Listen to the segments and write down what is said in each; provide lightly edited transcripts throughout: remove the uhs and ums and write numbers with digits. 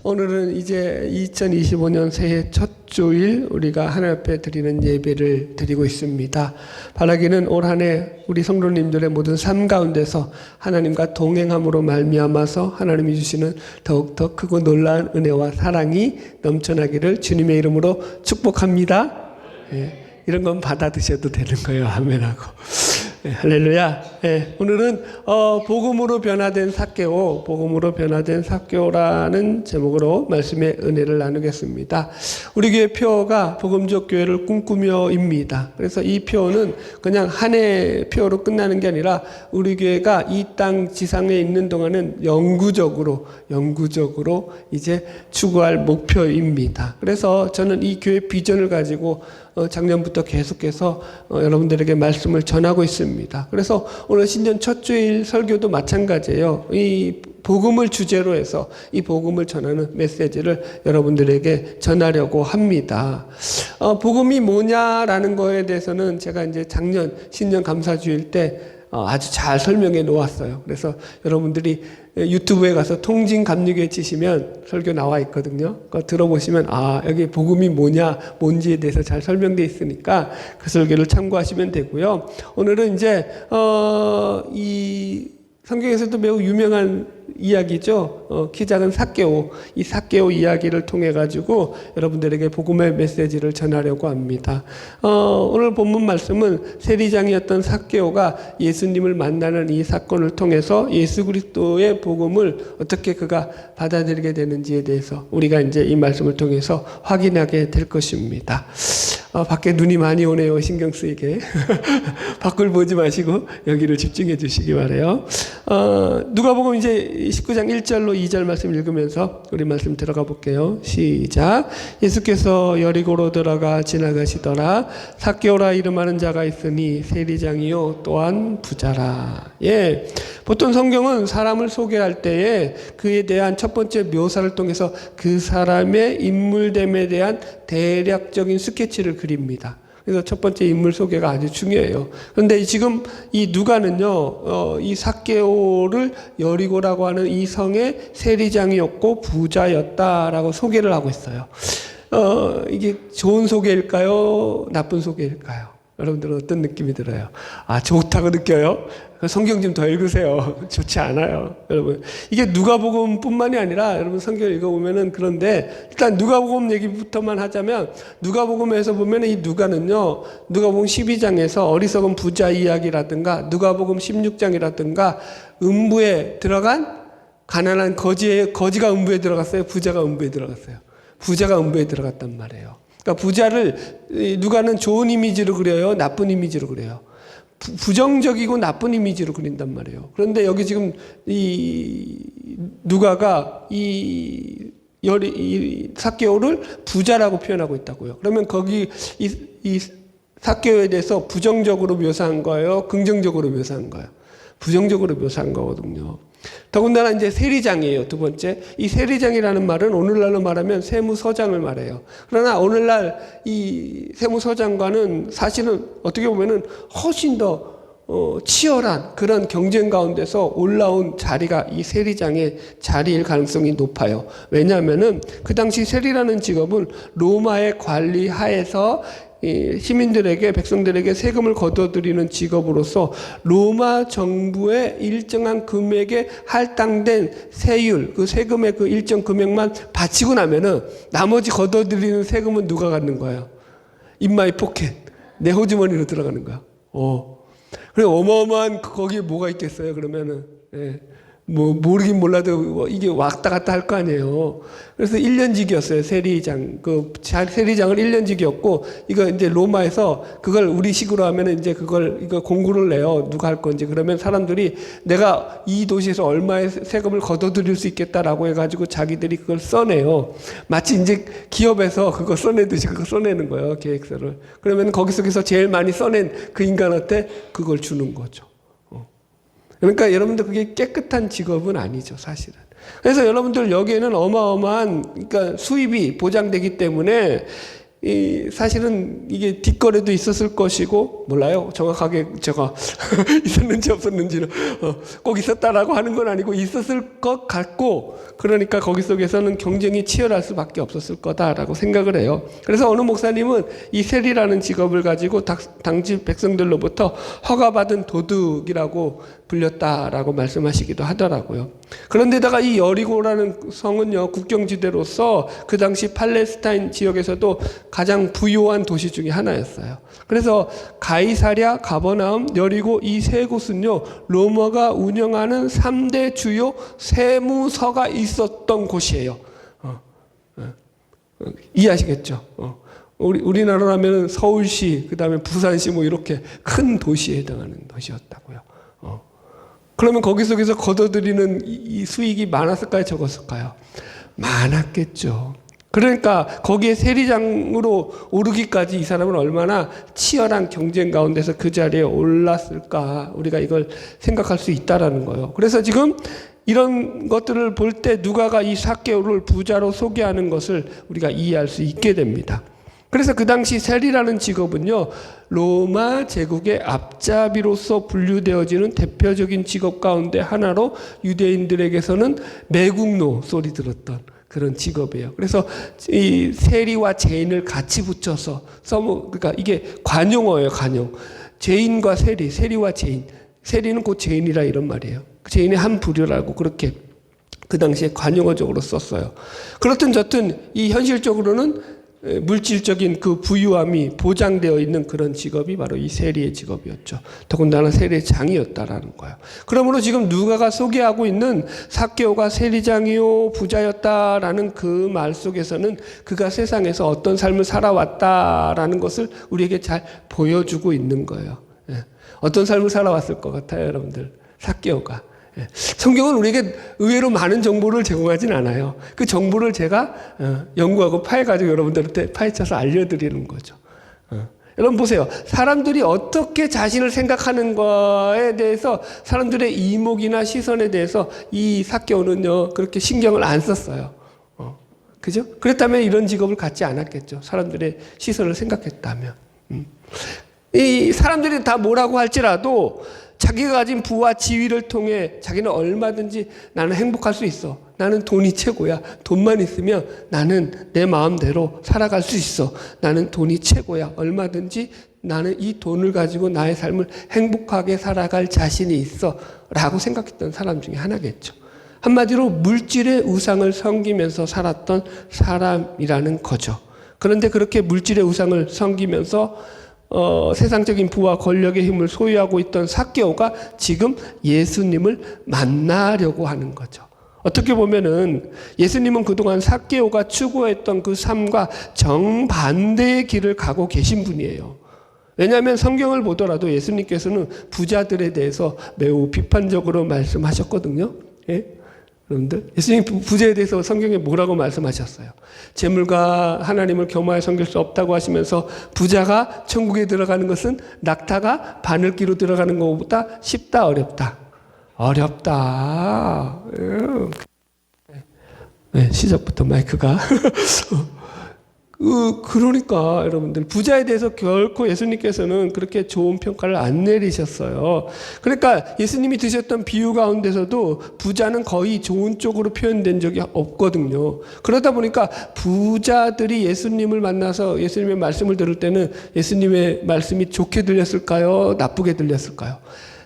오늘은 이제 2025년 새해 첫 주일 우리가 하나님 앞에 드리는 예배를 드리고 있습니다. 바라기는 올 한 해 우리 성도님들의 모든 삶 가운데서 하나님과 동행함으로 말미암아서 하나님이 주시는 더욱더 크고 놀라운 은혜와 사랑이 넘쳐나기를 주님의 이름으로 축복합니다. 이런 건 받아 드셔도 되는 거예요. 아멘하고. 할렐루야. 오늘은 복음으로 변화된 삭개오, 복음으로 변화된 삭개오라는 제목으로 말씀의 은혜를 나누겠습니다. 우리 교회 표어가 복음적 교회를 꿈꾸며입니다. 그래서 이 표어는 그냥 한 해 표어로 끝나는 게 아니라 우리 교회가 이 땅 지상에 있는 동안은 영구적으로 이제 추구할 목표입니다. 그래서 저는 이 교회 비전을 가지고 작년부터 계속해서 여러분들에게 말씀을 전하고 있습니다. 그래서 오늘 신년 첫 주일 설교도 마찬가지예요. 이 복음을 주제로 해서 이 복음을 전하는 메시지를 여러분들에게 전하려고 합니다. 복음이 뭐냐라는 거에 대해서는 제가 이제 작년 신년 감사주일 때 아주 잘 설명해 놓았어요. 그래서 여러분들이 유튜브에 가서 통진 감리교회 치시면 설교 나와 있거든요. 그거 들어보시면 여기 복음이 뭔지에 대해서 잘 설명되어 있으니까 그 설교를 참고하시면 되고요. 오늘은 이제 이 성경에서도 매우 유명한 이야기죠. 키 작은 삭개오, 이 삭개오 이야기를 통해 가지고 여러분들에게 복음의 메시지를 전하려고 합니다. 오늘 본문 말씀은 세리장이었던 삭개오가 예수님을 만나는 이 사건을 통해서 예수 그리스도의 복음을 어떻게 그가 받아들이게 되는지에 대해서 우리가 이제 이 말씀을 통해서 확인하게 될 것입니다. 밖에 눈이 많이 오네요. 신경 쓰이게. 밖을 보지 마시고 여기를 집중해 주시기 바라요. 누가복음 이제 19장 1절로 2절 말씀 읽으면서 우리 말씀 들어가 볼게요. 시작. 예수께서 여리고로 들어가 지나가시더라. 삭개오라 이름하는 자가 있으니 세리장이요 또한 부자라. 보통 성경은 사람을 소개할 때에 그에 대한 첫 번째 묘사를 통해서 그 사람의 인물됨에 대한 대략적인 스케치를 그립니다. 그래서 첫 번째 인물 소개가 아주 중요해요. 그런데 지금 이 누가는요, 이 삭개오를 여리고라고 하는 이 성의 세리장이었고 부자였다라고 소개를 하고 있어요. 이게 좋은 소개일까요? 나쁜 소개일까요? 여러분들은 어떤 느낌이 들어요? 좋다고 느껴요? 성경 좀 더 읽으세요. 좋지 않아요. 여러분. 이게 누가복음 뿐만이 아니라 여러분 성경 읽어보면은 그런데 일단 누가복음 얘기부터만 하자면 누가복음에서 보면 이 누가는요, 누가복음 12장에서 어리석은 부자 이야기라든가 누가복음 16장이라든가 음부에 들어간 가난한 거지가 음부에 들어갔어요? 부자가 음부에 들어갔어요? 부자가 음부에 들어갔단 말이에요. 그러니까 부자를 누가는 좋은 이미지로 그려요? 나쁜 이미지로 그려요? 부정적이고 나쁜 이미지로 그린단 말이에요. 그런데 여기 지금 이 누가가 이 삭개오를 부자라고 표현하고 있다고요. 그러면 거기 이 삭개오에 대해서 부정적으로 묘사한 거예요? 긍정적으로 묘사한 거예요? 부정적으로 묘사한 거거든요. 더군다나 이제 세리장이에요. 두 번째, 이 세리장이라는 말은 오늘날로 말하면 세무서장을 말해요. 그러나 오늘날 이 세무서장과는 사실은 어떻게 보면은 훨씬 더 치열한 그런 경쟁 가운데서 올라온 자리가 이 세리장의 자리일 가능성이 높아요. 왜냐하면은 그 당시 세리라는 직업은 로마의 관리 하에서 시민들에게, 백성들에게 세금을 거둬들이는 직업으로서 로마 정부의 일정한 금액에 할당된 세율, 그 세금의 그 일정 금액만 바치고 나면은 나머지 거둬들이는 세금은 누가 갖는 거예요? In my pocket. 내 호주머니로 들어가는 거야. 그래, 어마어마한 거기에 뭐가 있겠어요, 그러면은. 모르긴 몰라도 이게 왔다 갔다 할 거 아니에요. 그래서 1년직이었어요, 세리장. 세리장을 1년직이었고, 이거 이제 로마에서 그걸 우리식으로 하면은 이제 이거 공고를 내요. 누가 할 건지. 그러면 사람들이 내가 이 도시에서 얼마의 세금을 거둬들일 수 있겠다라고 해가지고 자기들이 그걸 써내요. 마치 이제 기업에서 그거 써내듯이 그거 써내는 거예요, 계획서를. 그러면 거기 속에서 제일 많이 써낸 그 인간한테 그걸 주는 거죠. 그러니까 여러분들 그게 깨끗한 직업은 아니죠, 사실은. 그래서 여러분들 여기에는 어마어마한 그러니까 수입이 보장되기 때문에 사실은 이게 뒷거래도 있었을 것이고, 몰라요. 정확하게 제가 있었는지 없었는지는 꼭 있었다라고 하는 건 아니고 있었을 것 같고, 그러니까 거기 속에서는 경쟁이 치열할 수밖에 없었을 거다라고 생각을 해요. 그래서 어느 목사님은 이 세리라는 직업을 가지고 당시 백성들로부터 허가받은 도둑이라고 불렸다라고 말씀하시기도 하더라고요. 그런데다가 이 여리고라는 성은요, 국경지대로서 그 당시 팔레스타인 지역에서도 가장 부유한 도시 중에 하나였어요. 그래서 가이사랴, 가버나움, 여리고 이 세 곳은요, 로마가 운영하는 3대 주요 세무서가 있었던 곳이에요. 이해하시겠죠? 우리나라라면 서울시, 그 다음에 부산시 뭐 이렇게 큰 도시에 해당하는 도시였다고요. 그러면 거기 속에서 거둬들이는 이 수익이 많았을까요? 적었을까요? 많았겠죠. 그러니까 거기에 세리장으로 오르기까지 이 사람은 얼마나 치열한 경쟁 가운데서 그 자리에 올랐을까, 우리가 이걸 생각할 수 있다라는 거예요. 그래서 지금 이런 것들을 볼 때 누가가 이 삭개오를 부자로 소개하는 것을 우리가 이해할 수 있게 됩니다. 그래서 그 당시 세리라는 직업은요, 로마 제국의 앞잡이로서 분류되어지는 대표적인 직업 가운데 하나로 유대인들에게서는 매국노 소리 들었던 그런 직업이에요. 그래서 이 세리와 죄인을 같이 붙여서 그러니까 이게 관용어예요, 관용. 죄인과 세리, 세리와 죄인. 세리는 곧 죄인이라 이런 말이에요. 죄인의 한 부류라고 그렇게 그 당시에 관용어적으로 썼어요. 그렇든 저튼 이 현실적으로는 물질적인 그 부유함이 보장되어 있는 그런 직업이 바로 이 세리의 직업이었죠. 더군다나 세리장이었다라는 거예요. 그러므로 지금 누가가 소개하고 있는 삭개오가 세리장이요 부자였다라는 그 말 속에서는 그가 세상에서 어떤 삶을 살아왔다라는 것을 우리에게 잘 보여주고 있는 거예요. 어떤 삶을 살아왔을 것 같아요, 여러분들? 삭개오가. 성경은 우리에게 의외로 많은 정보를 제공하진 않아요. 그 정보를 제가 연구하고 파해가지고 여러분들한테 파헤쳐서 알려드리는 거죠. 여러분 보세요. 사람들이 어떻게 자신을 생각하는 거에 대해서 사람들의 이목이나 시선에 대해서 이 삭개오는요, 그렇게 신경을 안 썼어요. 그죠? 그렇다면 이런 직업을 갖지 않았겠죠. 사람들의 시선을 생각했다면. 이 사람들이 다 뭐라고 할지라도 자기가 가진 부와 지위를 통해 자기는 얼마든지 나는 행복할 수 있어. 나는 돈이 최고야. 돈만 있으면 나는 내 마음대로 살아갈 수 있어. 나는 돈이 최고야. 얼마든지 나는 이 돈을 가지고 나의 삶을 행복하게 살아갈 자신이 있어. 라고 생각했던 사람 중에 하나겠죠. 한마디로 물질의 우상을 섬기면서 살았던 사람이라는 거죠. 그런데 그렇게 물질의 우상을 섬기면서 세상적인 부와 권력의 힘을 소유하고 있던 삭개오가 지금 예수님을 만나려고 하는 거죠. 어떻게 보면은 예수님은 그동안 삭개오가 추구했던 그 삶과 정반대의 길을 가고 계신 분이에요. 왜냐하면 성경을 보더라도 예수님께서는 부자들에 대해서 매우 비판적으로 말씀하셨거든요. 예? 여러분들, 예수님 부자에 대해서 성경에 뭐라고 말씀하셨어요? 재물과 하나님을 겸하여 섬길 수 없다고 하시면서 부자가 천국에 들어가는 것은 낙타가 바늘기로 들어가는 것보다 쉽다, 어렵다? 어렵다. 네, 시작부터 마이크가. 그러니까 여러분들 부자에 대해서 결코 예수님께서는 그렇게 좋은 평가를 안 내리셨어요. 그러니까 예수님이 드셨던 비유 가운데서도 부자는 거의 좋은 쪽으로 표현된 적이 없거든요. 그러다 보니까 부자들이 예수님을 만나서 예수님의 말씀을 들을 때는 예수님의 말씀이 좋게 들렸을까요? 나쁘게 들렸을까요?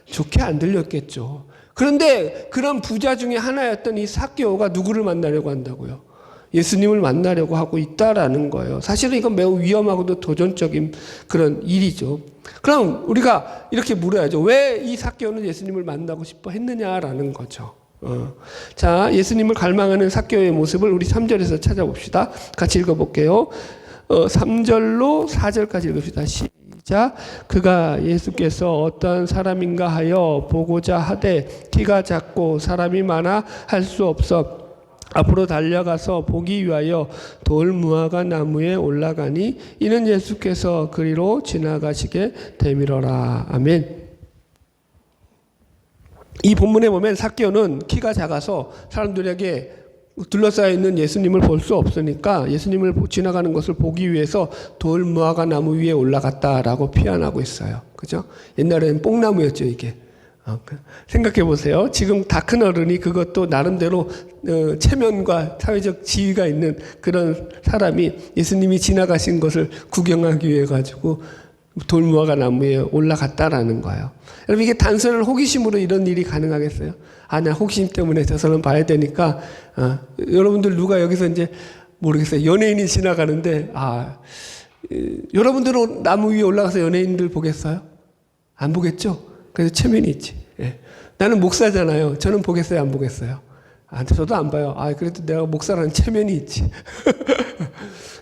좋게 안 들렸겠죠. 그런데 그런 부자 중에 하나였던 이 삭개오가 누구를 만나려고 한다고요? 예수님을 만나려고 하고 있다라는 거예요. 사실은 이건 매우 위험하고도 도전적인 그런 일이죠. 그럼 우리가 이렇게 물어야죠. 왜 이 삭개오는 예수님을 만나고 싶어 했느냐라는 거죠. 자, 예수님을 갈망하는 삭개오의 모습을 우리 3절에서 찾아봅시다. 같이 읽어볼게요. 3절로 4절까지 읽읍시다. 시작. 그가 예수께서 어떠한 사람인가 하여 보고자 하되 키가 작고 사람이 많아 할 수 없어 앞으로 달려가서 보기 위하여 돌무화과 나무에 올라가니 이는 예수께서 그리로 지나가시게 되밀어라. 아멘. 이 본문에 보면 삭개오는 키가 작아서 사람들에게 둘러싸여 있는 예수님을 볼 수 없으니까 예수님을 지나가는 것을 보기 위해서 돌 무화과 나무 위에 올라갔다라고 표현하고 있어요. 그죠? 옛날에는 뽕나무였죠, 이게. 생각해 보세요. 지금 다 큰 어른이 그것도 나름대로 체면과 사회적 지위가 있는 그런 사람이 예수님이 지나가신 것을 구경하기 위해 가지고 돌무화과 나무에 올라갔다라는 거예요. 여러분, 이게 단순한 호기심으로 이런 일이 가능하겠어요? 나 호기심 때문에 저 사람 봐야 되니까. 여러분들 누가 여기서 이제 모르겠어요. 연예인이 지나가는데 여러분들은 나무 위에 올라가서 연예인들 보겠어요? 안 보겠죠? 그래서 체면이 있지. 예. 나는 목사잖아요. 저는 보겠어요? 안 보겠어요? 저도 안 봐요. 그래도 내가 목사라는 체면이 있지.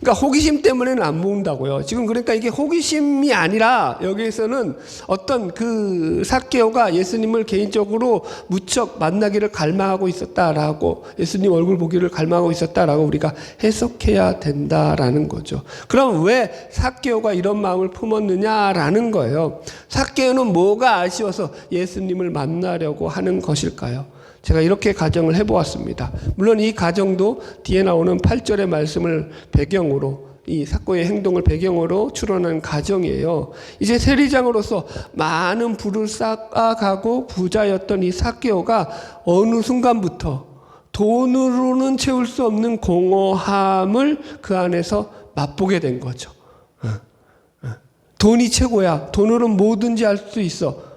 그러니까 호기심 때문에는 안 모은다고요. 지금 그러니까 이게 호기심이 아니라 여기에서는 어떤 그 삭개오가 예수님을 개인적으로 무척 만나기를 갈망하고 있었다라고, 예수님 얼굴 보기를 갈망하고 있었다라고 우리가 해석해야 된다라는 거죠. 그럼 왜 삭개오가 이런 마음을 품었느냐라는 거예요. 삭개오는 뭐가 아쉬워서 예수님을 만나려고 하는 것일까요? 제가 이렇게 가정을 해보았습니다. 물론 이 가정도 뒤에 나오는 8절의 말씀을 배경으로, 이 삭개오의 행동을 배경으로 추론한 가정이에요. 이제 세리장으로서 많은 부를 쌓아가고 부자였던 이 삭개오가 어느 순간부터 돈으로는 채울 수 없는 공허함을 그 안에서 맛보게 된 거죠. 돈이 최고야. 돈으로는 뭐든지 할 수 있어.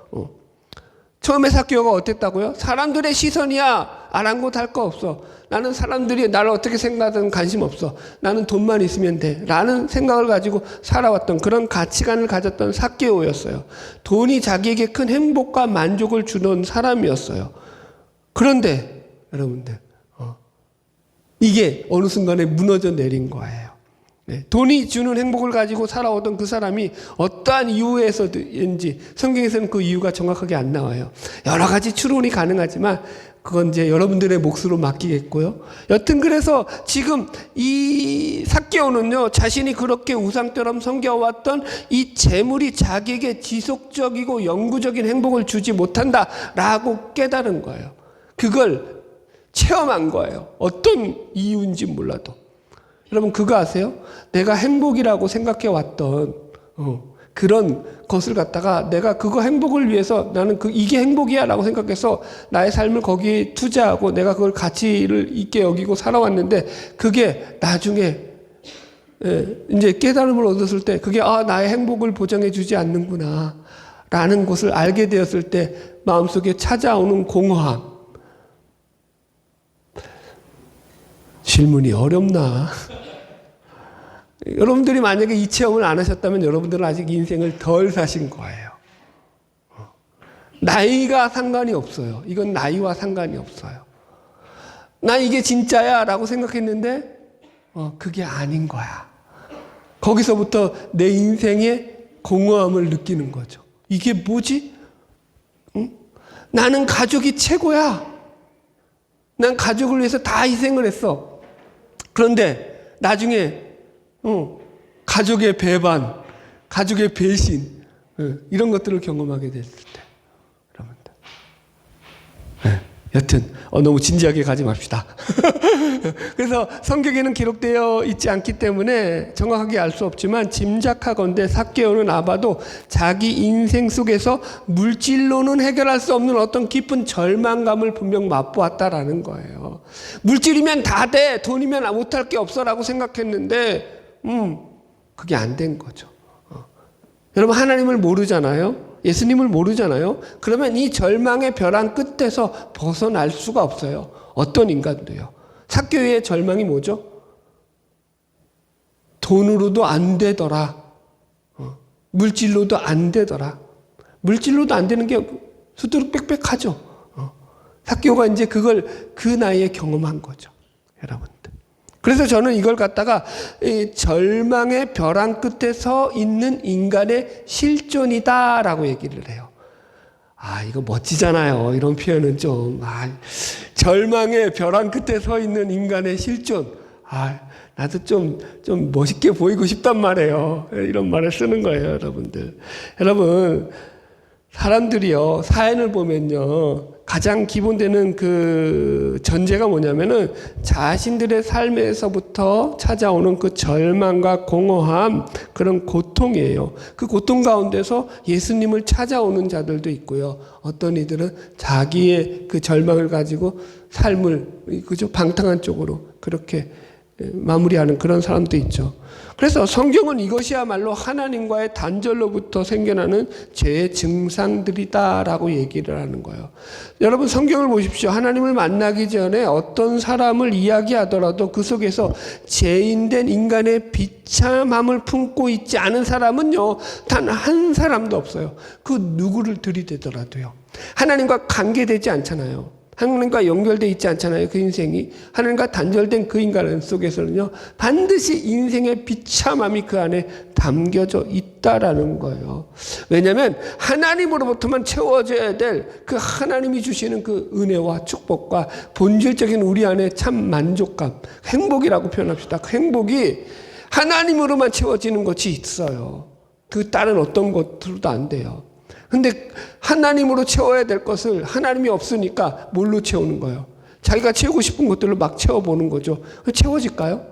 처음에 삭개오가 어땠다고요? 사람들의 시선이야. 아랑곳할 거 없어. 나는 사람들이 나를 어떻게 생각하든 관심 없어. 나는 돈만 있으면 돼. 라는 생각을 가지고 살아왔던, 그런 가치관을 가졌던 삭개오였어요. 돈이 자기에게 큰 행복과 만족을 주는 사람이었어요. 그런데 여러분들, 이게 어느 순간에 무너져 내린 거예요. 돈이 주는 행복을 가지고 살아오던 그 사람이 어떠한 이유에서인지 성경에서는 그 이유가 정확하게 안 나와요. 여러 가지 추론이 가능하지만 그건 이제 여러분들의 몫으로 맡기겠고요. 여튼 그래서 지금 이 삭개오는요, 자신이 그렇게 우상처럼 섬겨왔던 이 재물이 자기에게 지속적이고 영구적인 행복을 주지 못한다라고 깨달은 거예요. 그걸 체험한 거예요. 어떤 이유인지 몰라도. 여러분, 그거 아세요? 내가 행복이라고 생각해 왔던 그런 것을 갖다가 내가 그거 행복을 위해서 나는 이게 행복이야 라고 생각해서 나의 삶을 거기에 투자하고 내가 그걸 가치를 있게 여기고 살아왔는데, 그게 나중에 이제 깨달음을 얻었을 때 그게 나의 행복을 보장해 주지 않는구나 라는 것을 알게 되었을 때 마음속에 찾아오는 공허함. 질문이 어렵나? 여러분들이 만약에 이 체험을 안 하셨다면 여러분들은 아직 인생을 덜 사신 거예요. 나이가 상관이 없어요. 이건 나이와 상관이 없어요. 나 이게 진짜야 라고 생각했는데 그게 아닌 거야. 거기서부터 내 인생의 공허함을 느끼는 거죠. 이게 뭐지? 나는 가족이 최고야. 난 가족을 위해서 다 희생을 했어. 그런데 나중에 가족의 배반, 가족의 배신, 이런 것들을 경험하게 됐을 때, 여러분들. 여튼 너무 진지하게 가지 맙시다. 그래서 성경에는 기록되어 있지 않기 때문에 정확하게 알 수 없지만 짐작하건대 삭개오는 아마도 자기 인생 속에서 물질로는 해결할 수 없는 어떤 깊은 절망감을 분명 맛보았다라는 거예요. 물질이면 다 돼, 돈이면 못할 게 없어라고 생각했는데 그게 안 된 거죠. 여러분, 하나님을 모르잖아요. 예수님을 모르잖아요. 그러면 이 절망의 벼랑 끝에서 벗어날 수가 없어요. 어떤 인간도요. 삭개오의 절망이 뭐죠? 돈으로도 안 되더라. 물질로도 안 되더라. 물질로도 안 되는 게 수두룩 빽빽하죠. 삭개오가 이제 그걸 그 나이에 경험한 거죠. 여러분들. 그래서 저는 이걸 갖다가 이 절망의 벼랑 끝에 서 있는 인간의 실존이다라고 얘기를 해요. 이거 멋지잖아요. 이런 표현은 좀. 절망의 벼랑 끝에 서 있는 인간의 실존. 나도 좀 멋있게 보이고 싶단 말이에요. 이런 말을 쓰는 거예요, 여러분들. 여러분, 사람들이요, 사연을 보면요, 가장 기본되는 그 전제가 뭐냐면은 자신들의 삶에서부터 찾아오는 그 절망과 공허함, 그런 고통이에요. 그 고통 가운데서 예수님을 찾아오는 자들도 있고요. 어떤 이들은 자기의 그 절망을 가지고 삶을, 그죠? 방탕한 쪽으로 그렇게 마무리하는 그런 사람도 있죠. 그래서 성경은 이것이야말로 하나님과의 단절로부터 생겨나는 죄의 증상들이다라고 얘기를 하는 거예요. 여러분 성경을 보십시오. 하나님을 만나기 전에 어떤 사람을 이야기하더라도 그 속에서 죄인된 인간의 비참함을 품고 있지 않은 사람은요, 단 한 사람도 없어요. 그 누구를 들이대더라도요. 하나님과 관계되지 않잖아요. 하나님과 연결되어 있지 않잖아요. 그 인생이. 하나님과 단절된 그 인간 속에서는요, 반드시 인생의 비참함이 그 안에 담겨져 있다라는 거예요. 왜냐하면 하나님으로부터만 채워져야 될 그 하나님이 주시는 그 은혜와 축복과 본질적인 우리 안에 참 만족감, 행복이라고 표현합시다. 그 행복이 하나님으로만 채워지는 것이 있어요. 그 다른 어떤 것으로도 안 돼요. 근데 하나님으로 채워야 될 것을 하나님이 없으니까 뭘로 채우는 거예요? 자기가 채우고 싶은 것들로 막 채워보는 거죠. 채워질까요?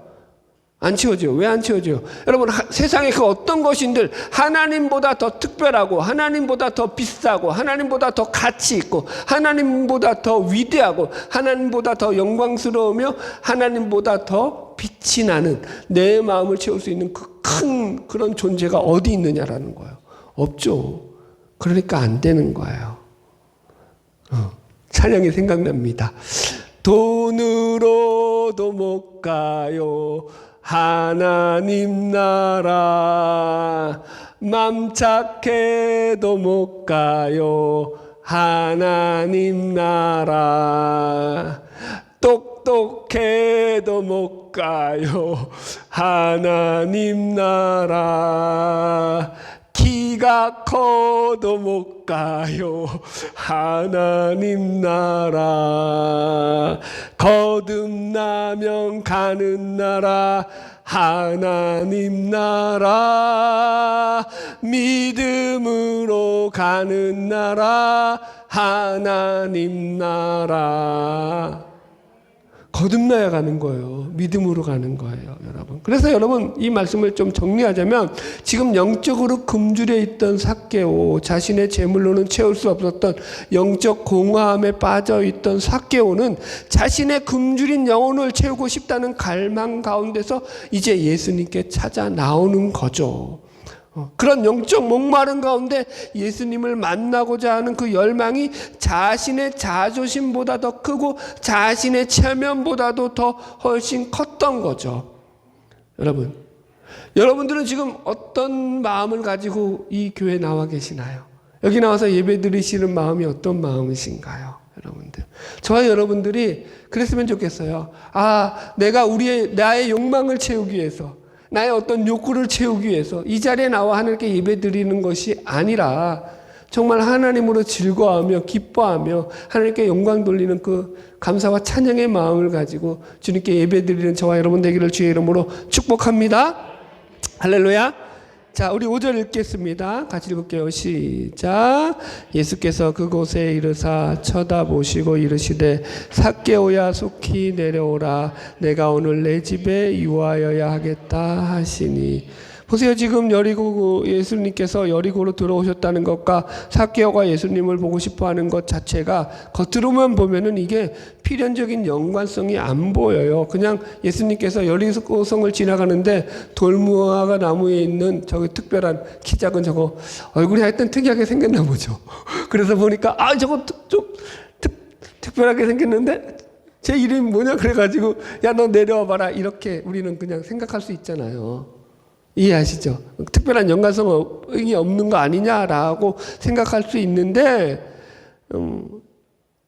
안 채워져요. 왜 안 채워져요? 여러분, 세상에 그 어떤 것인들 하나님보다 더 특별하고 하나님보다 더 비싸고 하나님보다 더 가치 있고 하나님보다 더 위대하고 하나님보다 더 영광스러우며 하나님보다 더 빛이 나는 내 마음을 채울 수 있는 그 큰 그런 존재가 어디 있느냐라는 거예요. 없죠. 그러니까 안 되는 거예요. 찬양이 생각납니다. 돈으로도 못 가요. 하나님 나라. 맘 착해도 못 가요. 하나님 나라. 똑똑해도 못 가요. 하나님 나라. 키가 커도 못 가요. 하나님 나라. 거듭나면 가는 나라. 하나님 나라. 믿음으로 가는 나라. 하나님 나라. 거듭나야 가는 거예요. 믿음으로 가는 거예요, 여러분. 그래서 여러분, 이 말씀을 좀 정리하자면 지금 영적으로 굶주려 있던 삭개오, 자신의 재물로는 채울 수 없었던 영적 공허함에 빠져 있던 삭개오는 자신의 굶주린 영혼을 채우고 싶다는 갈망 가운데서 이제 예수님께 찾아 나오는 거죠. 그런 영적 목마름 가운데 예수님을 만나고자 하는 그 열망이 자신의 자존심보다 더 크고 자신의 체면보다도 더 훨씬 컸던 거죠. 여러분들은 지금 어떤 마음을 가지고 이 교회에 나와 계시나요? 여기 나와서 예배 드리시는 마음이 어떤 마음이신가요? 여러분들, 저와 여러분들이 그랬으면 좋겠어요. 내가 나의 욕망을 채우기 위해서, 나의 어떤 욕구를 채우기 위해서 이 자리에 나와 하나님께 예배드리는 것이 아니라 정말 하나님으로 즐거워하며 기뻐하며 하나님께 영광 돌리는 그 감사와 찬양의 마음을 가지고 주님께 예배드리는 저와 여러분 되기를 주의 이름으로 축복합니다. 할렐루야. 자, 우리 5절 읽겠습니다. 같이 읽을게요. 시작. 예수께서 그곳에 이르사 쳐다보시고 이르시되 삭개오야 속히 내려오라. 내가 오늘 내 집에 유하여야 하겠다 하시니. 보세요. 지금 여리고 예수님께서 여리고로 들어오셨다는 것과 삭개오가 예수님을 보고 싶어하는 것 자체가 겉으로만 보면은 이게 필연적인 연관성이 안 보여요. 그냥 예수님께서 여리고성을 지나가는데 돌무화과 나무에 있는 저기 특별한 키 작은 저거 얼굴이 하여튼 특이하게 생겼나 보죠. 그래서 보니까 저거 좀 특별하게 생겼는데 제 이름이 뭐냐 그래가지고 야 너 내려와 봐라 이렇게 우리는 그냥 생각할 수 있잖아요. 이해하시죠? 특별한 연관성이 없는 거 아니냐라고 생각할 수 있는데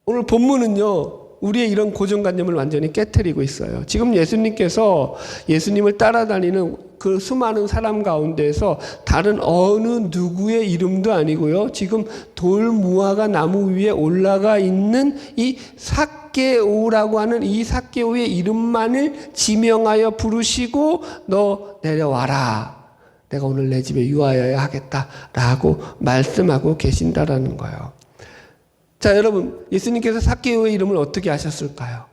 오늘 본문은요 우리의 이런 고정관념을 완전히 깨트리고 있어요. 지금 예수님께서 예수님을 따라다니는 그 수많은 사람 가운데에서 다른 어느 누구의 이름도 아니고요, 지금 돌무화과 나무 위에 올라가 있는 이 삭개오라고 하는 이 삭개오의 이름만을 지명하여 부르시고 너 내려와라. 내가 오늘 내 집에 유하여야 하겠다라고 말씀하고 계신다라는 거예요. 자, 여러분, 예수님께서 삭개오의 이름을 어떻게 하셨을까요?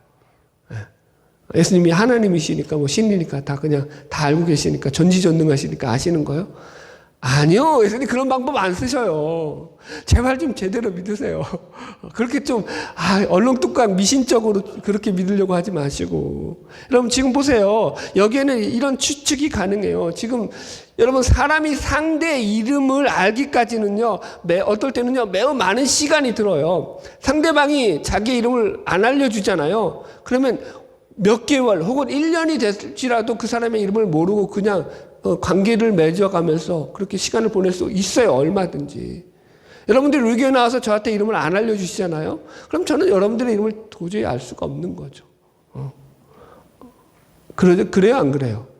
예수님이 하나님이시니까, 뭐 신이니까 다 그냥 다 알고 계시니까, 전지전능하시니까 아시는 거요? 아니요. 예수님 그런 방법 안 쓰셔요. 제발 좀 제대로 믿으세요. 그렇게 좀, 얼렁뚱땅 미신적으로 그렇게 믿으려고 하지 마시고. 여러분, 지금 보세요. 여기에는 이런 추측이 가능해요. 지금, 여러분, 사람이 상대 이름을 알기까지는요, 어떨 때는요, 매우 많은 시간이 들어요. 상대방이 자기 이름을 안 알려주잖아요. 그러면 몇 개월 혹은 1년이 될지라도 그 사람의 이름을 모르고 그냥 관계를 맺어가면서 그렇게 시간을 보낼 수 있어요. 얼마든지. 여러분들이 우리 교회 나와서 저한테 이름을 안 알려주시잖아요. 그럼 저는 여러분들의 이름을 도저히 알 수가 없는 거죠. 그래요? 안 그래요?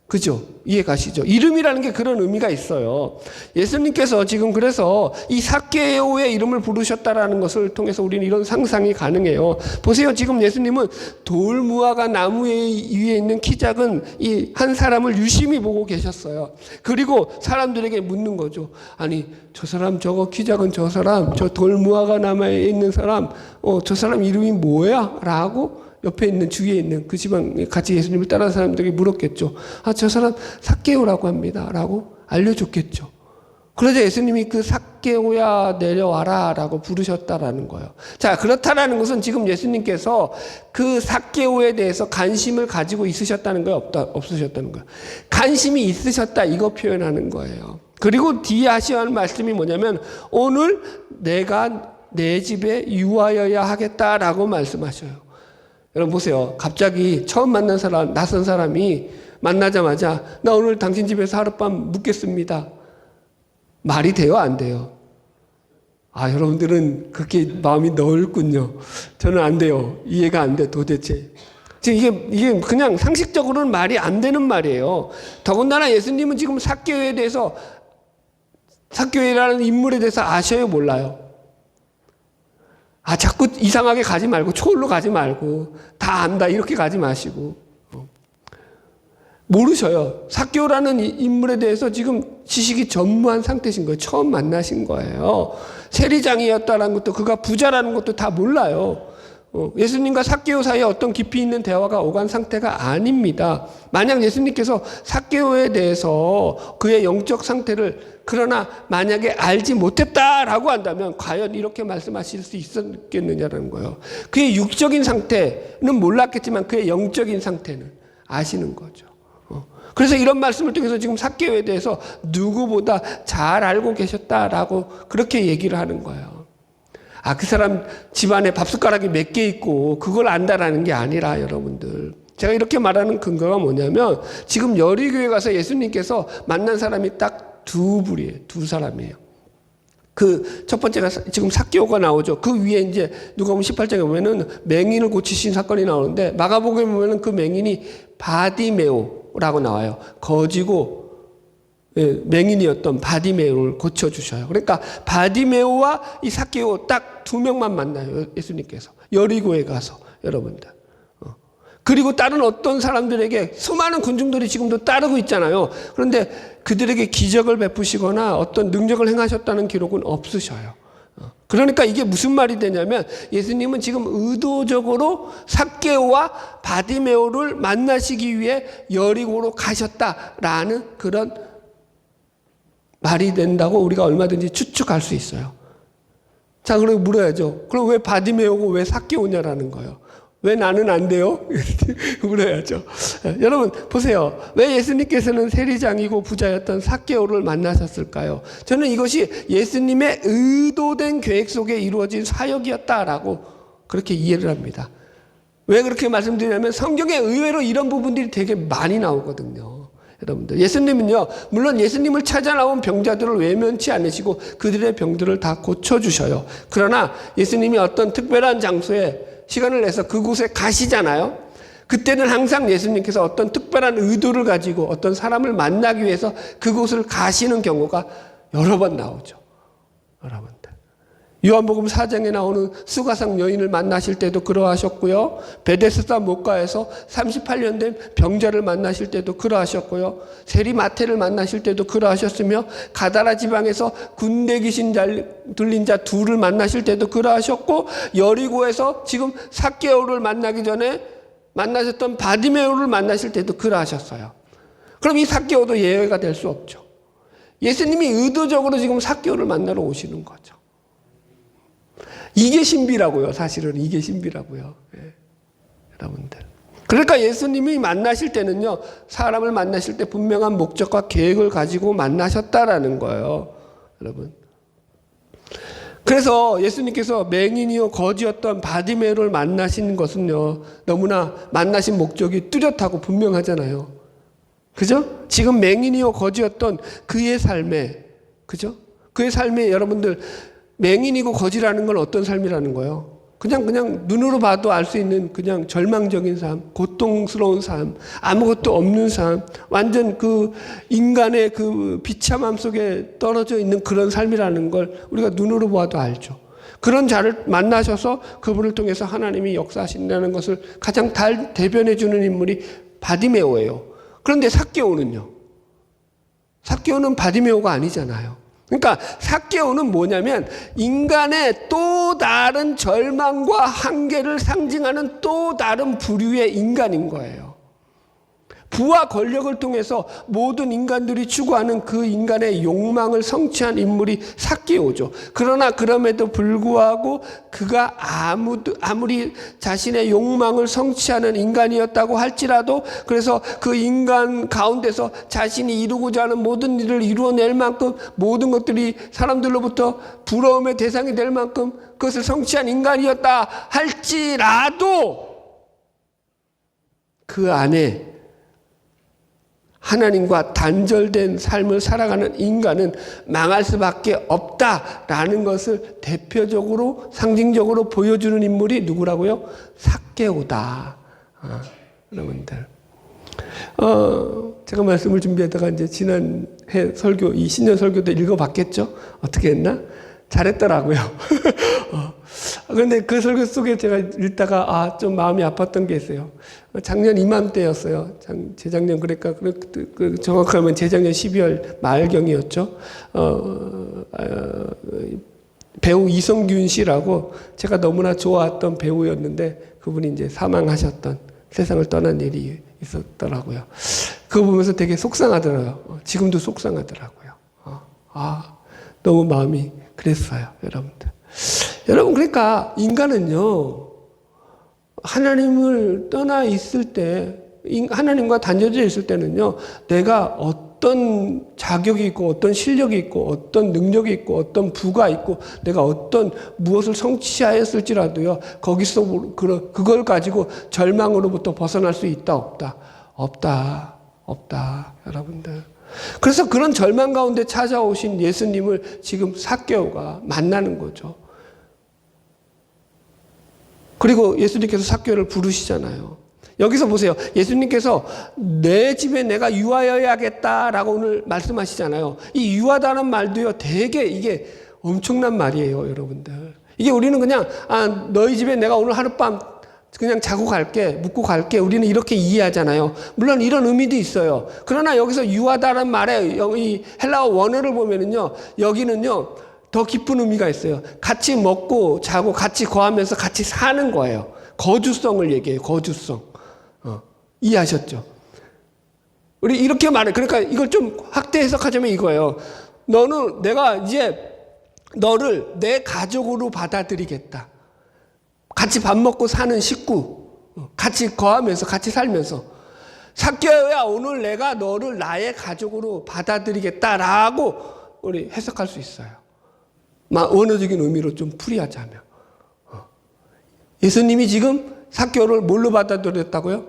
그죠? 이해 가시죠? 이름이라는 게 그런 의미가 있어요. 예수님께서 지금 그래서 이 삭개오의 이름을 부르셨다라는 것을 통해서 우리는 이런 상상이 가능해요. 보세요. 지금 예수님은 돌무화과 나무 위에 있는 키 작은 이 한 사람을 유심히 보고 계셨어요. 그리고 사람들에게 묻는 거죠. 아니, 저 사람, 저거 키 작은 저 사람, 저 돌무화과 나무에 있는 사람, 저 사람 이름이 뭐야? 라고 옆에 있는 주위에 있는 그 집안 같이 예수님을 따라간 사람들에게 물었겠죠. 저 사람 삭개오라고 합니다. 라고 알려줬겠죠. 그러자 예수님이 그 삭개오야 내려와라 라고 부르셨다라는 거예요. 자, 그렇다라는 것은 지금 예수님께서 그 삭개오에 대해서 관심을 가지고 있으셨다는 거예요? 없으셨다는 거예요? 관심이 있으셨다 이거 표현하는 거예요. 그리고 뒤에 하셔야 하는 말씀이 뭐냐면 오늘 내가 내 집에 유하여야 하겠다라고 말씀하셔요. 여러분 보세요. 갑자기 처음 만난 사람, 낯선 사람이 만나자마자 나 오늘 당신 집에서 하룻밤 묵겠습니다. 말이 돼요? 안 돼요? 여러분들은 그렇게 마음이 넓군요. 저는 안 돼요. 이해가 안 돼, 도대체. 지금 이게 그냥 상식적으로는 말이 안 되는 말이에요. 더군다나 예수님은 지금 삭개오에 대해서, 삭개오라는 인물에 대해서 아셔요? 몰라요? 자꾸 이상하게 가지 말고, 초월로 가지 말고, 다 안다, 이렇게 가지 마시고. 모르셔요. 삭개오라는 인물에 대해서 지금 지식이 전무한 상태신 거예요. 처음 만나신 거예요. 세리장이었다는 것도, 그가 부자라는 것도 다 몰라요. 예수님과 삭개오 사이에 어떤 깊이 있는 대화가 오간 상태가 아닙니다. 만약 예수님께서 삭개오에 대해서 그의 영적 상태를 그러나 만약에 알지 못했다라고 한다면 과연 이렇게 말씀하실 수 있었겠느냐라는 거예요. 그의 육적인 상태는 몰랐겠지만 그의 영적인 상태는 아시는 거죠. 그래서 이런 말씀을 통해서 지금 삭개오에 대해서 누구보다 잘 알고 계셨다라고 그렇게 얘기를 하는 거예요. 그 사람 집안에 밥숟가락이 몇 개 있고 그걸 안다라는 게 아니라 여러분들. 제가 이렇게 말하는 근거가 뭐냐면 지금 여리교회 가서 예수님께서 만난 사람이 딱 두 부류예요. 두 사람이에요. 그 첫 번째가 지금 삭개오가 나오죠. 그 위에 이제 누가복음 18장에 보면은 맹인을 고치신 사건이 나오는데 마가복음에 보면은 그 맹인이 바디메오라고 나와요. 거지고 맹인이었던 바디메오를 고쳐주셔요. 그러니까 바디메오와 이 삭개오 딱 두 명만 만나요. 예수님께서 여리고에 가서 여러분들. 그리고 다른 어떤 사람들에게 수많은 군중들이 지금도 따르고 있잖아요. 그런데 그들에게 기적을 베푸시거나 어떤 능력을 행하셨다는 기록은 없으셔요. 그러니까 이게 무슨 말이 되냐면 예수님은 지금 의도적으로 삭개오와 바디메오를 만나시기 위해 여리고로 가셨다라는 그런 말이 된다고 우리가 얼마든지 추측할 수 있어요. 자, 그리고 물어야죠. 그럼 왜 바디메오고 왜 삭개오냐라는 거예요. 왜 나는 안 돼요? 물어야죠. 여러분 보세요. 왜 예수님께서는 세리장이고 부자였던 삭개오를 만나셨을까요? 저는 이것이 예수님의 의도된 계획 속에 이루어진 사역이었다라고 그렇게 이해를 합니다. 왜 그렇게 말씀드리냐면 성경에 의외로 이런 부분들이 되게 많이 나오거든요. 여러분들 예수님은요, 물론 예수님을 찾아 나온 병자들을 외면치 않으시고 그들의 병들을 다 고쳐주셔요. 그러나 예수님이 어떤 특별한 장소에 시간을 내서 그곳에 가시잖아요. 그때는 항상 예수님께서 어떤 특별한 의도를 가지고 어떤 사람을 만나기 위해서 그곳을 가시는 경우가 여러 번 나오죠. 여러분들. 요한복음 4장에 나오는 수가성 여인을 만나실 때도 그러하셨고요. 베데스다 목가에서 38년 된 병자를 만나실 때도 그러하셨고요. 세리마태를 만나실 때도 그러하셨으며 가다라 지방에서 군대 귀신 들린 자 둘을 만나실 때도 그러하셨고, 여리고에서 지금 삭개오를 만나기 전에 만나셨던 바디메오를 만나실 때도 그러하셨어요. 그럼 이 삭개오도 예외가 될 수 없죠. 예수님이 의도적으로 지금 삭개오를 만나러 오시는 거죠. 이게 신비라고요. 사실은 이게 신비라고요. 예. 여러분들. 그러니까 예수님이 만나실 때는요, 사람을 만나실 때 분명한 목적과 계획을 가지고 만나셨다라는 거예요. 여러분. 그래서 예수님께서 맹인이요 거지였던 바디메오를 만나신 것은요, 너무나 만나신 목적이 뚜렷하고 분명하잖아요. 그죠? 지금 맹인이요 거지였던 그의 삶에, 그죠? 그의 삶에 여러분들, 맹인이고 거지라는 건 어떤 삶이라는 거예요? 그냥 눈으로 봐도 알 수 있는 그냥 절망적인 삶, 고통스러운 삶, 아무것도 없는 삶, 완전 그 인간의 그 비참함 속에 떨어져 있는 그런 삶이라는 걸 우리가 눈으로 봐도 알죠. 그런 자를 만나셔서 그분을 통해서 하나님이 역사하신다는 것을 가장 대변해 주는 인물이 바디메오예요. 그런데 삭개오는요? 삭개오는 바디메오가 아니잖아요. 그러니까 삭개오는 뭐냐면 인간의 또 다른 절망과 한계를 상징하는 또 다른 부류의 인간인 거예요. 부와 권력을 통해서 모든 인간들이 추구하는 그 인간의 욕망을 성취한 인물이 삭개오죠. 그러나 그럼에도 불구하고 그가 아무리 자신의 욕망을 성취하는 인간이었다고 할지라도, 그래서 그 인간 가운데서 자신이 이루고자 하는 모든 일을 이루어낼 만큼, 모든 것들이 사람들로부터 부러움의 대상이 될 만큼 그것을 성취한 인간이었다 할지라도 그 안에 하나님과 단절된 삶을 살아가는 인간은 망할 수밖에 없다라는 것을 대표적으로 상징적으로 보여주는 인물이 누구라고요? 삭개오다. 여러분들, 제가 말씀을 준비하다가 이제 지난해 설교, 이 신년 설교 때 읽어봤겠죠? 어떻게 했나? 잘했더라고요. 그런데 그 설교 속에 제가 읽다가 좀 마음이 아팠던 게 있어요. 작년 이맘때였어요. 재작년, 그러니까 정확하면 재작년 12월 말경이었죠. 배우 이성균 씨라고 제가 너무나 좋아했던 배우였는데 그분이 이제 사망하셨던, 세상을 떠난 일이 있었더라고요. 그거 보면서 되게 속상하더라고요. 지금도 속상하더라고요. 너무 마음이 그랬어요, 여러분들. 여러분, 그러니까 인간은요, 하나님을 떠나 있을 때, 하나님과 단절되어 있을 때는요, 내가 어떤 자격이 있고, 어떤 실력이 있고, 어떤 능력이 있고, 어떤 부가 있고, 내가 어떤 무엇을 성취하였을지라도요, 거기서 그걸 가지고 절망으로부터 벗어날 수 있다, 없다? 없다, 여러분들. 그래서 그런 절망 가운데 찾아오신 예수님을 지금 삭개오가 만나는 거죠. 그리고 예수님께서 삭개오를 부르시잖아요. 여기서 보세요. 예수님께서 내 집에 내가 유하여야겠다라고 오늘 말씀하시잖아요. 이 유하다는 말도요, 되게 이게 엄청난 말이에요, 여러분들. 이게 우리는 그냥 너희 집에 내가 오늘 하룻밤 그냥 자고 갈게, 묵고 갈게, 우리는 이렇게 이해하잖아요. 물론 이런 의미도 있어요. 그러나 여기서 유하다는 말에 이 헬라어 원어를 보면은요, 여기는요 더 깊은 의미가 있어요. 같이 먹고 자고 같이 거하면서 같이 사는 거예요. 거주성을 얘기해요. 거주성. 이해하셨죠? 우리 이렇게 말해. 그러니까 이걸 좀 확대 해석하자면 이거예요. 내가 이제 너를 내 가족으로 받아들이겠다. 같이 밥 먹고 사는 식구, 같이 거하면서 같이 살면서, 삭개오야, 오늘 내가 너를 나의 가족으로 받아들이겠다라고 우리 해석할 수 있어요. 원어적인 의미로 좀 풀이하자면, 예수님이 지금 삭개오를 뭘로 받아들였다고요?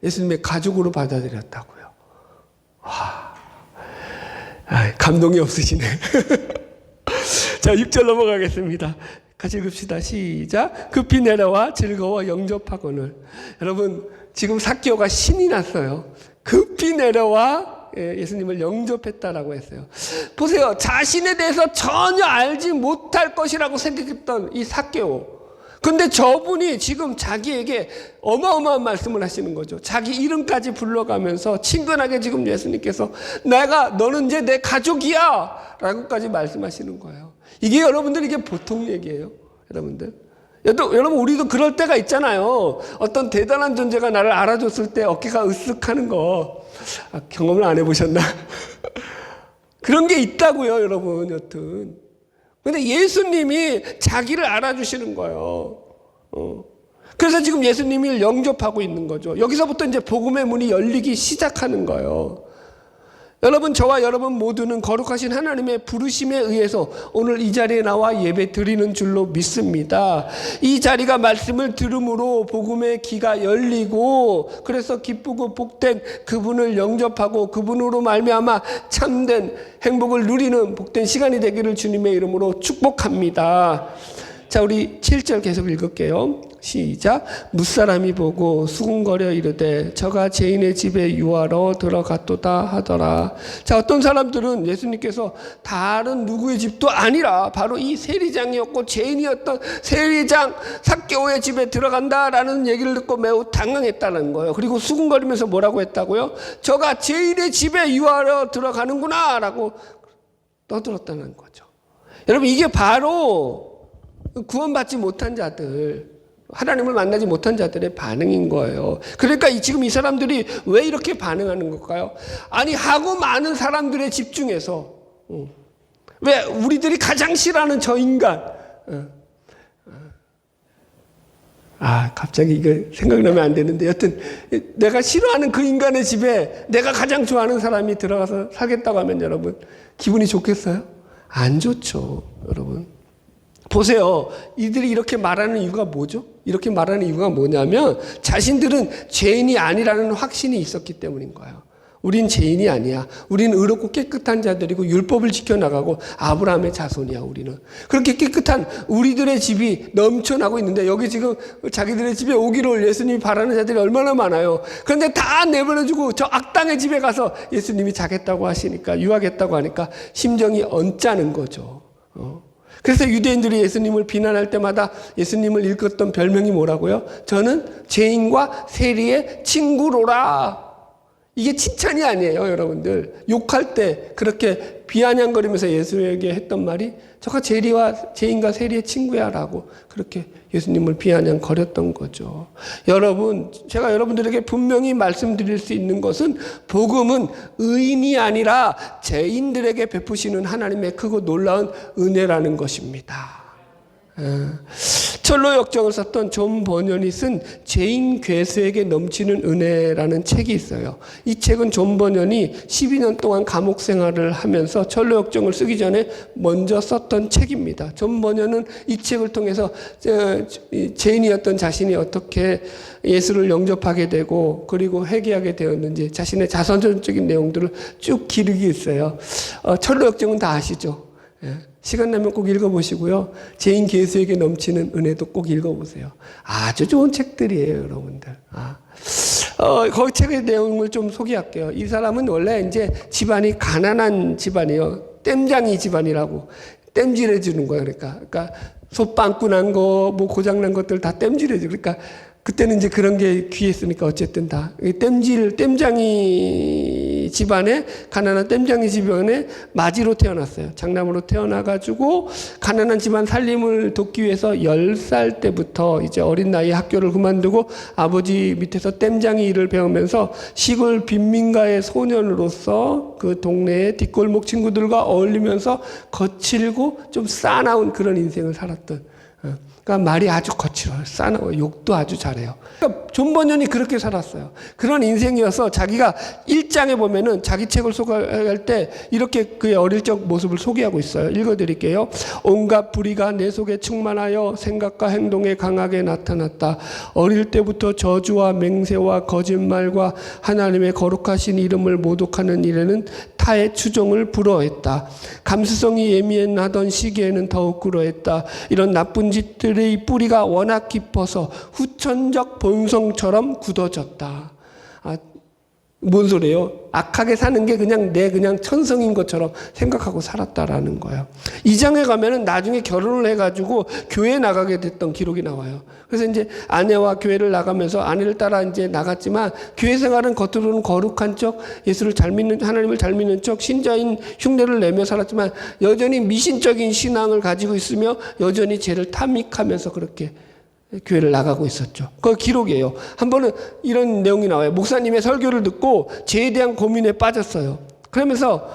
예수님의 가족으로 받아들였다고요. 와, 감동이 없으시네. 자, 6절 넘어가겠습니다. 같이 읽읍시다. 시작. 급히 내려와 즐거워 영접하거늘. 여러분, 지금 삭개오가 신이 났어요. 급히 내려와 예수님을 영접했다라고 했어요. 보세요. 자신에 대해서 전혀 알지 못할 것이라고 생각했던 이 삭개오. 근데 저분이 지금 자기에게 어마어마한 말씀을 하시는 거죠. 자기 이름까지 불러가면서 친근하게 지금 예수님께서 너는 이제 내 가족이야 라고까지 말씀하시는 거예요. 이게 여러분들 이게 보통 얘기예요. 여러분들. 여러분 우리도 그럴 때가 있잖아요. 어떤 대단한 존재가 나를 알아줬을 때 어깨가 으쓱하는 거 경험을 안 해보셨나? 그런 게 있다고요 여러분. 여튼 근데 예수님이 자기를 알아주시는 거예요. 그래서 지금 예수님을 영접하고 있는 거죠. 여기서부터 이제 복음의 문이 열리기 시작하는 거예요. 여러분, 저와 여러분 모두는 거룩하신 하나님의 부르심에 의해서 오늘 이 자리에 나와 예배 드리는 줄로 믿습니다. 이 자리가 말씀을 들음으로 복음의 귀가 열리고, 그래서 기쁘고 복된 그분을 영접하고 그분으로 말미암아 참된 행복을 누리는 복된 시간이 되기를 주님의 이름으로 축복합니다. 자, 우리 7절 계속 읽을게요. 시작. 무사람이 보고 수군거려 이르되 저가 죄인의 집에 유하러 들어갔도다 하더라. 자, 어떤 사람들은 예수님께서 다른 누구의 집도 아니라 바로 이 세리장이었고 죄인이었던 세리장 삭개오의 집에 들어간다라는 얘기를 듣고 매우 당황했다는 거예요. 그리고 수군거리면서 뭐라고 했다고요? 저가 죄인의 집에 유하러 들어가는구나 라고 떠들었다는 거죠. 여러분, 이게 바로 구원받지 못한 자들, 하나님을 만나지 못한 자들의 반응인 거예요. 그러니까 지금 이 사람들이 왜 이렇게 반응하는 걸까요? 아니, 하고 많은 사람들에 집중해서 왜 우리들이 가장 싫어하는 저 인간, 갑자기 이거 생각나면 안 되는데, 여튼 내가 싫어하는 그 인간의 집에 내가 가장 좋아하는 사람이 들어가서 살겠다고 하면 여러분 기분이 좋겠어요? 안 좋죠, 여러분. 보세요. 이들이 이렇게 말하는 이유가 뭐죠? 이렇게 말하는 이유가 뭐냐면 자신들은 죄인이 아니라는 확신이 있었기 때문인 거예요. 우린 죄인이 아니야. 우리는 의롭고 깨끗한 자들이고 율법을 지켜나가고 아브라함의 자손이야, 우리는. 그렇게 깨끗한 우리들의 집이 넘쳐나고 있는데 여기 지금 자기들의 집에 오기를 예수님이 바라는 자들이 얼마나 많아요. 그런데 다 내버려두고 저 악당의 집에 가서 예수님이 자겠다고 하시니까, 유하겠다고 하니까 심정이 언짢은 거죠. 그래서 유대인들이 예수님을 비난할 때마다 예수님을 일컫던 별명이 뭐라고요? 저는 죄인과 세리의 친구로라. 이게 칭찬이 아니에요, 여러분들. 욕할 때 그렇게 비아냥거리면서 예수에게 했던 말이 저가 죄인과 세리의 친구야 라고 그렇게 예수님을 비아냥거렸던 거죠. 여러분, 제가 여러분들에게 분명히 말씀드릴 수 있는 것은 복음은 의인이 아니라 죄인들에게 베푸시는 하나님의 크고 놀라운 은혜라는 것입니다. 철로 역정을 썼던 존 버년이 쓴 죄인 괴수에게 넘치는 은혜라는 책이 있어요. 이 책은 존 버년이 12년 동안 감옥 생활을 하면서 철로 역정을 쓰기 전에 먼저 썼던 책입니다. 존 버년은 이 책을 통해서 죄인이었던 자신이 어떻게 예수를 영접하게 되고 그리고 회개하게 되었는지 자신의 자선적인 내용들을 쭉 기록이 있어요. 철로 역정은 다 아시죠? 시간 나면 꼭 읽어보시고요. 죄인 괴수에게 넘치는 은혜도 꼭 읽어보세요. 아주 좋은 책들이에요, 여러분들. 거기 책의 내용을 좀 소개할게요. 이 사람은 원래 이제 집안이 가난한 집안이에요. 땜장이 집안이라고. 땜질해주는 거예요. 그러니까 솥빵꾸 난 거, 뭐 고장난 것들 다 땜질해주고. 그러니까 그때는 이제 그런 게 귀했으니까 어쨌든 다. 땜장이 집안에, 가난한 땜장이 집안에 마지로 태어났어요. 장남으로 태어나가지고 가난한 집안 살림을 돕기 위해서 10살 때부터 이제 어린 나이에 학교를 그만두고 아버지 밑에서 땜장이 일을 배우면서 시골 빈민가의 소년으로서 그 동네의 뒷골목 친구들과 어울리면서 거칠고 좀 싸나운 그런 인생을 살았던, 그러니까 말이 아주 거칠어요. 싸나워요. 욕도 아주 잘해요. 그러니까 존 버년이 그렇게 살았어요. 그런 인생이어서 자기가 1장에 보면은 자기 책을 소개할 때 이렇게 그의 어릴 적 모습을 소개하고 있어요. 읽어드릴게요. 온갖 불의가 내 속에 충만하여 생각과 행동에 강하게 나타났다. 어릴 때부터 저주와 맹세와 거짓말과 하나님의 거룩하신 이름을 모독하는 일에는 타의 추종을 부러워했다. 감수성이 예민하던 시기에는 더욱 그러했다. 이런 나쁜 짓들의 뿌리가 워낙 깊어서 후천적 본성처럼 굳어졌다. 뭔 소리예요? 악하게 사는 게 그냥 그냥 천성인 것처럼 생각하고 살았다라는 거예요. 2장에 가면은 나중에 결혼을 해가지고 교회에 나가게 됐던 기록이 나와요. 그래서 이제 아내와 교회를 나가면서 아내를 따라 이제 나갔지만 교회 생활은 겉으로는 거룩한 척, 예수를 잘 믿는, 하나님을 잘 믿는 척, 신자인 흉내를 내며 살았지만 여전히 미신적인 신앙을 가지고 있으며 여전히 죄를 탐닉하면서 그렇게 교회를 나가고 있었죠. 그 기록이에요. 한 번은 이런 내용이 나와요. 목사님의 설교를 듣고 죄에 대한 고민에 빠졌어요. 그러면서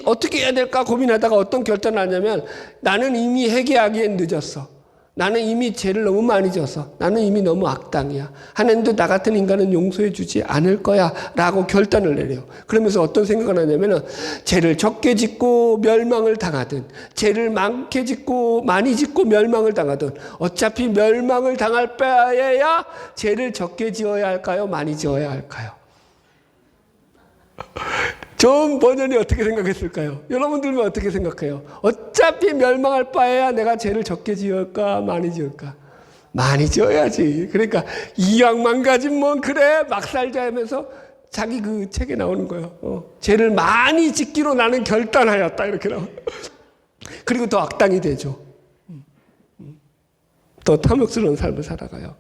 어떻게 해야 될까 고민하다가 어떤 결단을 하냐면 나는 이미 회개하기엔 늦었어. 나는 이미 죄를 너무 많이 져서 나는 이미 너무 악당이야. 하나님도 나 같은 인간은 용서해 주지 않을 거야 라고 결단을 내려요. 그러면서 어떤 생각을 하냐면 죄를 적게 짓고 멸망을 당하든 죄를 많게 짓고 많이 짓고 멸망을 당하든 어차피 멸망을 당할 바에야 죄를 적게 지어야 할까요? 많이 지어야 할까요? 좋은 버전이 어떻게 생각했을까요? 여러분들은 어떻게 생각해요? 어차피 멸망할 바에야 내가 죄를 적게 지을까 많이 지을까? 많이 지어야지. 그러니까 이왕 망가지면 그래 막 살자 하면서 자기 그 책에 나오는 거예요. 죄를 많이 짓기로 나는 결단하였다 이렇게 나와요. 그리고 더 악당이 되죠. 더 탐욕스러운 삶을 살아가요.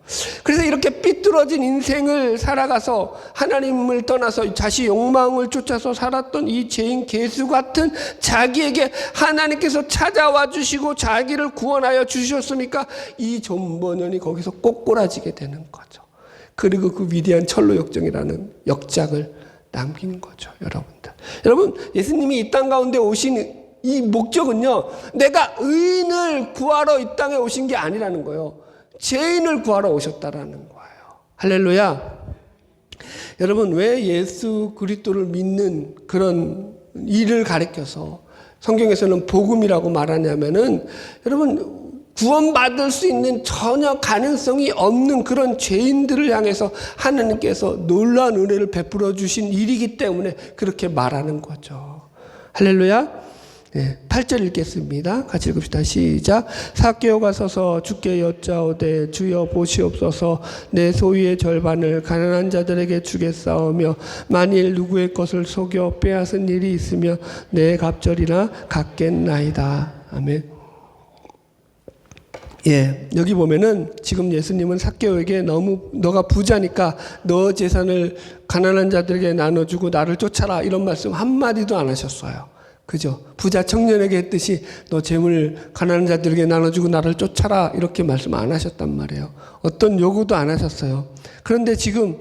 그래서 이렇게 삐뚤어진 인생을 살아가서 하나님을 떠나서 자신의 욕망을 쫓아서 살았던 이 죄인 개수 같은 자기에게 하나님께서 찾아와 주시고 자기를 구원하여 주셨으니까 이 존버년이 거기서 꼬꾸라지게 되는 거죠. 그리고 그 위대한 철로 역정이라는 역작을 남긴 거죠. 여러분들. 여러분, 예수님이 이 땅 가운데 오신 이 목적은요, 내가 의인을 구하러 이 땅에 오신 게 아니라는 거예요. 죄인을 구하러 오셨다라는 거예요. 할렐루야. 여러분, 왜 예수 그리스도를 믿는 그런 일을 가리켜서 성경에서는 복음이라고 말하냐면은 여러분, 구원받을 수 있는 전혀 가능성이 없는 그런 죄인들을 향해서 하나님께서 놀라운 은혜를 베풀어 주신 일이기 때문에 그렇게 말하는 거죠. 할렐루야. 8절 읽겠습니다. 같이 읽읍시다. 시작. 삭개오가 서서 주께 여짜오되 주여 보시옵소서 내 소유의 절반을 가난한 자들에게 주겠사오며 만일 누구의 것을 속여 빼앗은 일이 있으면 내 갑절이나 갚겠나이다. 아멘. 여기 보면은 지금 예수님은 삭개오에게 너가 부자니까 너 재산을 가난한 자들에게 나눠주고 나를 쫓아라 이런 말씀 한마디도 안 하셨어요. 그죠? 부자 청년에게 했듯이 너 재물 가난한 자들에게 나눠주고 나를 쫓아라 이렇게 말씀 안 하셨단 말이에요. 어떤 요구도 안 하셨어요. 그런데 지금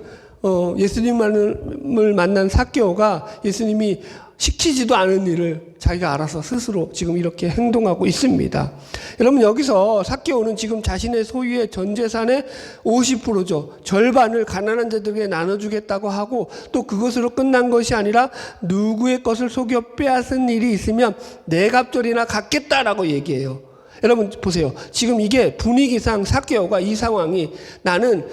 예수님을 만난 삭개오가 예수님이 시키지도 않은 일을 자기가 알아서 스스로 지금 이렇게 행동하고 있습니다. 여러분, 여기서 삭개오는 지금 자신의 소유의 전 재산의 50%죠. 절반을 가난한 자들에게 나눠주겠다고 하고 또 그것으로 끝난 것이 아니라 누구의 것을 속여 빼앗은 일이 있으면 내 갑절이나 갚겠다라고 얘기해요. 여러분 보세요. 지금 이게 분위기상 삭개오가 이 상황이 나는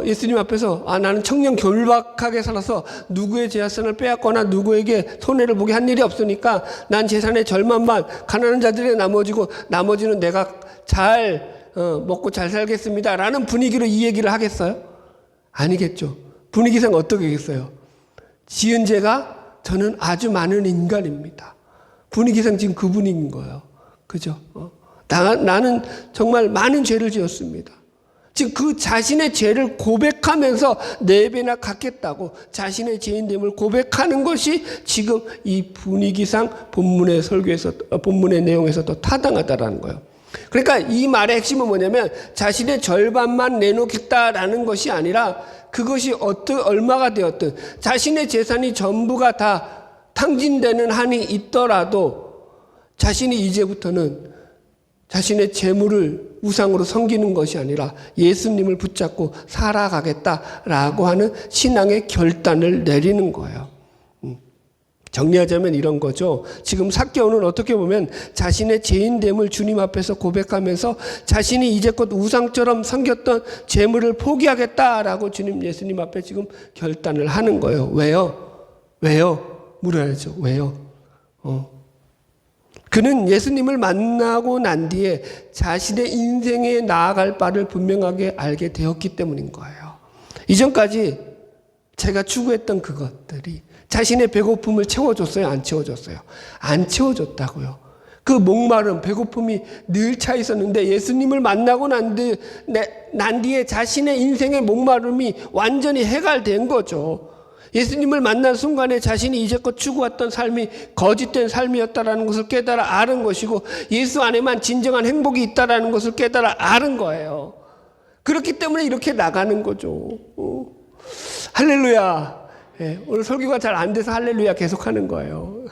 예수님 앞에서 나는 청년 결박하게 살아서 누구의 재산을 빼앗거나 누구에게 손해를 보게 한 일이 없으니까 난 재산의 절반만 가난한 자들에게 나머지는 내가 잘 먹고 잘 살겠습니다 라는 분위기로 이 얘기를 하겠어요? 아니겠죠. 분위기상 어떻게 하겠어요? 지은 죄가 저는 아주 많은 인간입니다. 분위기상 지금 그 분위기인 거예요. 그죠? 나는 정말 많은 죄를 지었습니다. 지금 그 자신의 죄를 고백하면서 4배나 갚겠다고 자신의 죄인됨을 고백하는 것이 지금 이 분위기상 본문의 내용에서도 타당하다라는 거예요. 그러니까 이 말의 핵심은 뭐냐면 자신의 절반만 내놓겠다라는 것이 아니라 그것이 얼마가 되었든 자신의 재산이 전부가 다 탕진되는 한이 있더라도 자신이 이제부터는 자신의 재물을 우상으로 섬기는 것이 아니라 예수님을 붙잡고 살아가겠다라고 하는 신앙의 결단을 내리는 거예요. 정리하자면 이런 거죠. 지금 삭개오는 어떻게 보면 자신의 죄인됨을 주님 앞에서 고백하면서 자신이 이제껏 우상처럼 섬겼던 재물을 포기하겠다라고 예수님 앞에 지금 결단을 하는 거예요. 왜요? 물어야죠. 왜요? 그는 예수님을 만나고 난 뒤에 자신의 인생에 나아갈 바를 분명하게 알게 되었기 때문인 거예요. 이전까지 제가 추구했던 그것들이 자신의 배고픔을 채워줬어요? 안 채워줬어요? 안 채워줬다고요. 그 목마름, 배고픔이 늘 차 있었는데 예수님을 만나고 난 뒤에 자신의 인생의 목마름이 완전히 해결된 거죠. 예수님을 만난 순간에 자신이 이제껏 추구했던 삶이 거짓된 삶이었다라는 것을 깨달아 아는 것이고 예수 안에만 진정한 행복이 있다라는 것을 깨달아 아는 거예요. 그렇기 때문에 이렇게 나가는 거죠. 할렐루야. 오늘 설교가 잘 안 돼서 할렐루야 계속하는 거예요.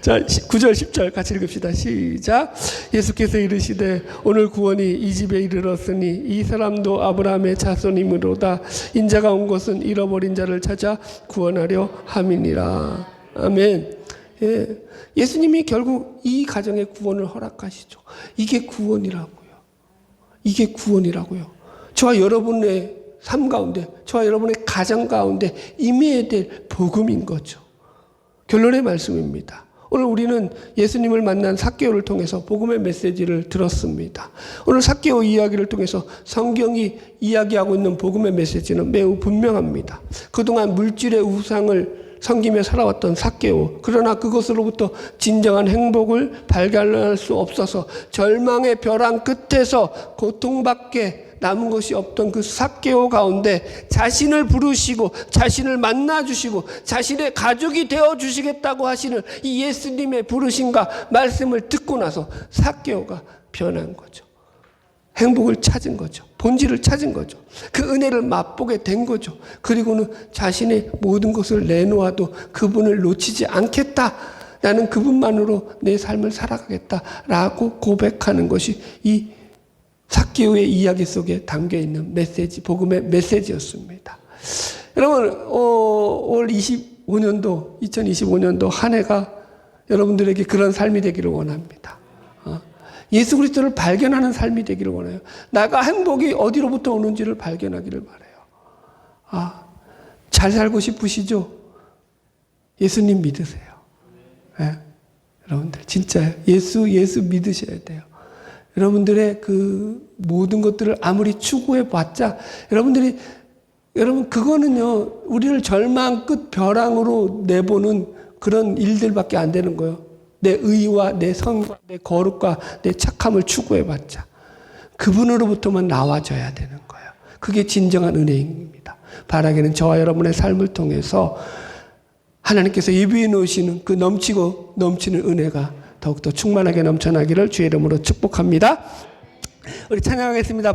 자, 9절 10절 같이 읽읍시다. 시작. 예수께서 이르시되 오늘 구원이 이 집에 이르렀으니 이 사람도 아브라함의 자손이므로다. 인자가 온 것은 잃어버린 자를 찾아 구원하려 함이니라. 아멘. 예수님이 결국 이 가정의 구원을 허락하시죠. 이게 구원이라고요. 이게 구원이라고요. 저와 여러분의 삶 가운데, 저와 여러분의 가정 가운데 임해야 될 복음인 거죠. 결론의 말씀입니다. 오늘 우리는 예수님을 만난 삭개오를 통해서 복음의 메시지를 들었습니다. 오늘 삭개오 이야기를 통해서 성경이 이야기하고 있는 복음의 메시지는 매우 분명합니다. 그동안 물질의 우상을 섬기며 살아왔던 삭개오, 그러나 그것으로부터 진정한 행복을 발견할 수 없어서 절망의 벼랑 끝에서 고통밖에 남은 것이 없던 그 삭개오 가운데 자신을 부르시고 자신을 만나주시고 자신의 가족이 되어주시겠다고 하시는 이 예수님의 부르심과 말씀을 듣고 나서 삭개오가 변한 거죠. 행복을 찾은 거죠. 본질을 찾은 거죠. 그 은혜를 맛보게 된 거죠. 그리고는 자신의 모든 것을 내놓아도 그분을 놓치지 않겠다. 나는 그분만으로 내 삶을 살아가겠다라고 고백하는 것이 이 삭개오의 이야기 속에 담겨있는 메시지, 복음의 메시지였습니다. 여러분, 올 2025년도 한 해가 여러분들에게 그런 삶이 되기를 원합니다. 예수 그리스도를 발견하는 삶이 되기를 원해요. 나가 행복이 어디로부터 오는지를 발견하기를 바라요. 잘 살고 싶으시죠? 예수님 믿으세요. 여러분들 진짜요. 예수 믿으셔야 돼요. 여러분들의 그 모든 것들을 아무리 추구해봤자 여러분 그거는요 우리를 절망 끝 벼랑으로 내보는 그런 일들밖에 안 되는 거예요. 내 의와 내 성과 내 거룩과 내 착함을 추구해봤자 그분으로부터만 나와줘야 되는 거예요. 그게 진정한 은혜입니다. 바라기는 저와 여러분의 삶을 통해서 하나님께서 예비해 놓으시는 그 넘치고 넘치는 은혜가 더욱더 충만하게 넘쳐나기를 주의 이름으로 축복합니다. 우리 찬양하겠습니다.